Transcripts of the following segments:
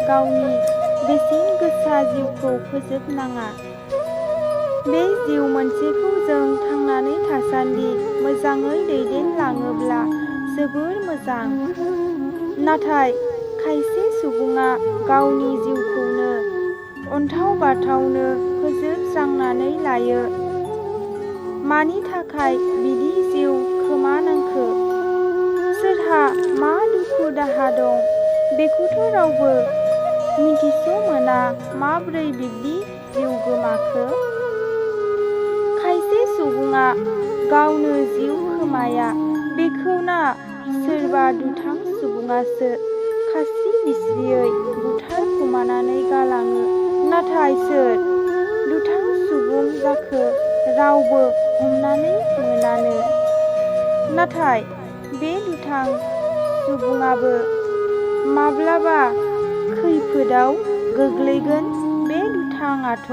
गावनि बेसेन गोसा जिउखौ फोजोबनाङा। बे जिउ मोनसेखौ जों थांनानै थासान्दि मोजाङै दैदेनलाङोब्ला जोबोर मोजां। नाथाय खायसे सुबुङा गावनि जिउखौनो अन्थाव बाथावनो फोजोबस्रांनानै लायो। मानि थाखाय बिदि जिउ खोमानांखो? सोरहा मा दुखु दाहा दं बेखौथ' रावबो मिथिस' मोना माब्रै बिब्दि जिउ गोमाखो? खायसे सुबुङा गावनो जिउ खोमाया बेखौना सोरबा दुथां सुबुङासो खास्रि बिस्रियै बुथारखुमानानै गालाङो। नाथाय सोर दुथां सुबुं जाखो रावबो हमनानै मोनानो। नाथाय बे दुथां सुबुङाबो माब्लाबा खैफोदाव गोग्लैगोन बे दुथाङाथ'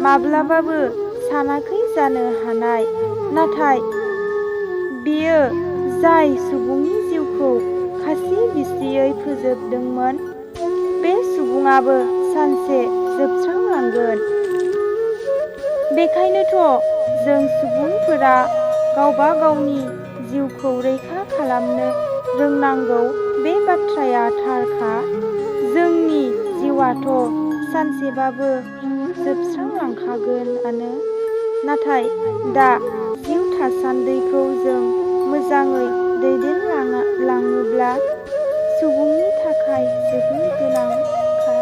माब्लाबाबो सानाखै जानो हानाय। नाथाय बेयो जाय सुबुंनि जिउखौ खास्रि बिस्रियै फोजोबदोंमोन बे सुबुङाबो सानसे जोबस्रांलांगोन। बेखायनोथ' जों सुबुंफोरा गावबा गावनि जिउखौ रैखा खालामनो रोंनांगौ। बे बाथ्राया थारखा। जोंनि जिउआथ' सानसेबाबो जोबस्रांलांखागोनानो। नाथाय दा जिउ थासान्दिखौ जों मोजाङै दैदेनलाङोब्ला सुबुंनि थाखाय जोबोर गोनांखा।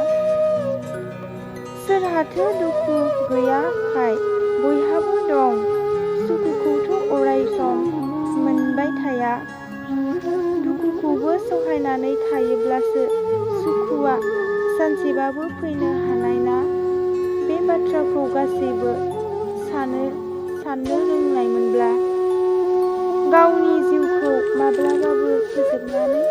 सोरहाथो दुखु गैयाखाय बयहाबो दं। सुखुखौथ' अरायसम मोनबाय थाया। दुखुखौबो सहायनानै थायोब्लासो सुखुआ सानसेबाबो फैनो हानायना। बे बाथ्राखौ गासैबो साननो रोंनायमोनब्ला गावनि जिउखौ माब्लाबाबो फोजोबनानै